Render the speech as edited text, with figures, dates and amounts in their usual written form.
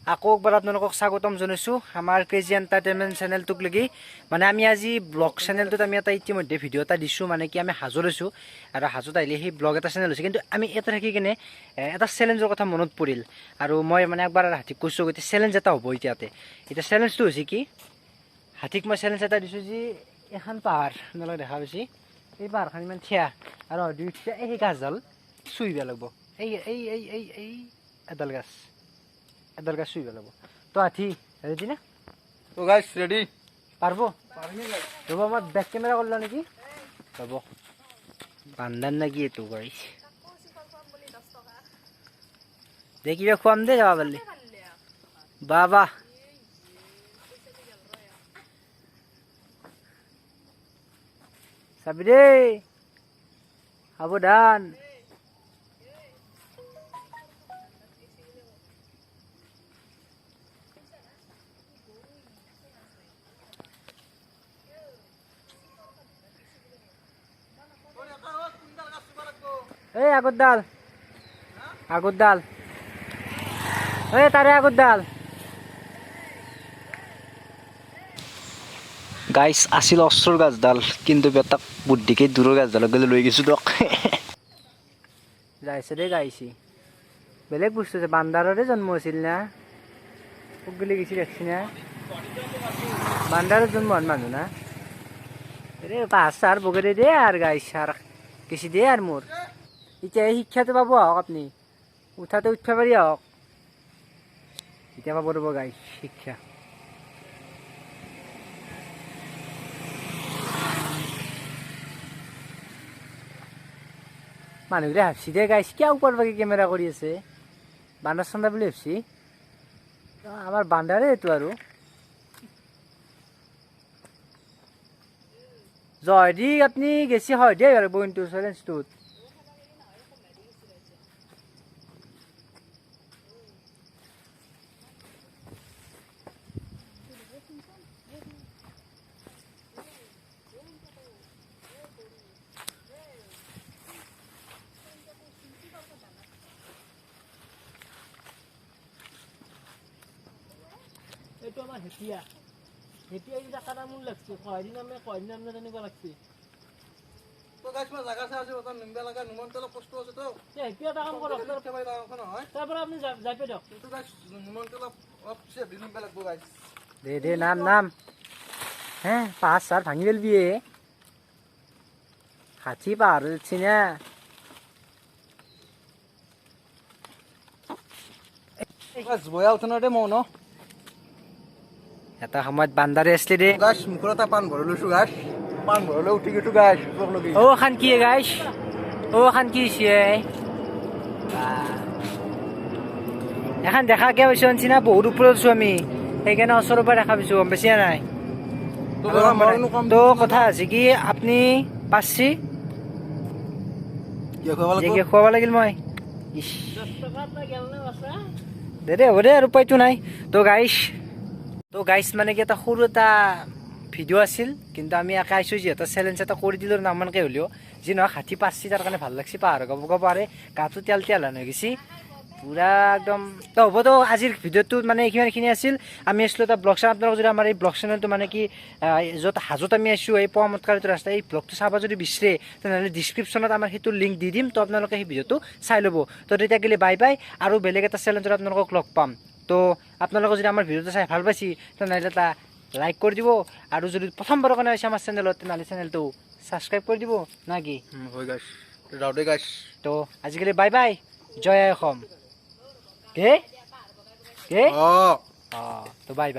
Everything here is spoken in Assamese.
আকৌ একবাৰ আপোনালোকক স্বাগতম জনাইছোঁ আমাৰ ক্ৰেজি এণ্টাৰটেইনমেণ্ট চেনেলটোক লাগি মানে আমি আজি ব্লগ চেনেলটোত আমি এটা ইতিমধ্যে ভিডিঅ' এটা দিছোঁ মানে কি আমি হাজো লৈছোঁ আৰু হাজোত আহিলে সেই ব্লগ এটা চেনেল হৈছে কিন্তু আমি এটা থাকি কিনে এটা চেলেঞ্জৰ কথা মনত পৰিল আৰু মই মানে একবাৰ হাতীক কৈছোঁ গতিকে চেলেঞ্জ এটা হ'ব এতিয়া চেলেঞ্জটো হৈছে কি হাতীক মই চেলেঞ্জ এটা দিছোঁ যে এখন পাহাৰ আপোনালোকে দেখা পাইছে এই পাহাৰখন ইমান থিয়া আৰু দুই থিয়া এই গাছডাল চুইব লাগিব এই এডাল গাছ চুইব লাগিব তো হাতী ৰেডি না তো গাইস রেডি পারব রব আমার ব্যাক ক্যামেরা করলো নাকি রব বান্দার নাকি তো গাইস দেখি খুয়াম দে যাওয়া পারলি বাবা সাবিরে সাবধান এই আগর ডাল এই তারে আগর ডাল গাইস আছিল অস্ত্ৰৰ গাছডাল কিন্তু বেটাক বুদ্ধিকে দূৰৰ গাছডালক গ'লে লৈ গৈছোঁ দক যাইছে দে গাইছি বেলেগ বস্তু আছে বান্দাৰৰে জন্ম হৈছিল না মোক গ'লে গেছি দেখছি না বান্দাৰৰ জন্ম হোৱা মানুহ না ৰে পাঁচ চাৰ বগেৰে দে আৰু গাইছ আৰু গেছি দে আৰু মোৰ এতিয়া এই শিক্ষাটো পাব আহক আপুনি উঠাতে উঠিব পাৰি আহক এতিয়া পাব ৰ'ব গাইছ শিক্ষা মানুহবোৰে ভাবছি দে গাইছ কিয় ওপৰ বাকি কেমেৰা কৰি আছে বান্দাৰ চান্দা বুলি ভাবছি আমাৰ বান্দাৰে এইটো আৰু জয় দি আপুনি গেছি হয় দেই আৰু বইনটো চেলেঞ্জটোত এইটো আমাৰ হেতিয়া এইটা কাটা মূল লাগছে কয়দিন আমরা জানিব লাগছে তো গাইস মই জায়গা চাই আছো ওটা নিমবা লাগা নিমন্ত্রণ কষ্ট আছে তো হেতিয়া এটা কাম কৰক সবাই দাও নহয় তারপর আপনি যাই পে দিয়ক কিন্তু গাইস নিমন্ত্রণ অফ সে নিমবা লাগবো গাইস দে নাম হ্যাঁ পাঁচ চার ভাঙি ফেলবি হাতি পাহাড় যাচ্ছি না গাইস বয়া উঠনতে মন এটা সময়ত বান্দারে আসলে দে গাইস মুখৰটা পান ভৰলৈছো গাইস পান ভৰলৈ উঠি গেটো গাইস তোক লগি ও খান কি গাইস ও খান কি ছে এখন দেখা কে পাইছো নিচিনা বহুত ওপৰত আছো আমি সেইকাৰণে ওচৰৰ পৰা দেখা পাইছো গম পাইছে নাই তো কথা আছে কি আপুনি পাচ্ছি কি খুৱাব লাগিল মই দে হ'ব দে আৰু উপায়তো নাই তো গাইছ মানে কি এটা সৰু এটা ভিডিঅ' আছিল কিন্তু আমি একে আইছোঁ যিহেতু চেলেঞ্জ এটা কৰি দিলোঁ নামানকৈ হ'লেও যি নহয় হাতী পাচ্ছি তাৰ কাৰণে ভাল লাগছি পাহাৰ গাব পাৰে গাটো তেল হৈ গৈছে পুৰা একদম তো হ'ব তো আজিৰ ভিডিঅ'টো মানে এইখিনি আছিল আমি আছিলোঁ এটা ব্লগ চেনেল আপোনালোক যদি আমাৰ এই ব্লগ চেনেলটো মানে কি য'ত হাজোত আমি আছোঁ এই পোৱামতকাৰীটো ৰাস্তা এই ব্লগটো চাব যদি বিচাৰে তেনেহ'লে ডিছক্ৰিপশ্যনত আমাৰ সেইটো লিংক দি দিম তো আপোনালোকে সেই ভিডিঅ'টো চাই ল'ব তো তেতিয়া গ'লে বাই আৰু বেলেগ এটা চেলেঞ্জত আপোনালোকক লগ পাম তো আপোনালোকে যদি আমাৰ ভিডিঅ'টো চাই ভাল পাইছে তেনেহ'লে এটা লাইক কৰি দিব আৰু যদি প্ৰথমবাৰৰ কাৰণে আছে আমাৰ চেনেলত তেনেহ'লে চেনেলটো ছাবস্ক্ৰাইব কৰি দিব না কি হয় গাইস যাও দে গাইস তো আজিকালি বাই জয় আই অসম কে অ তো বাই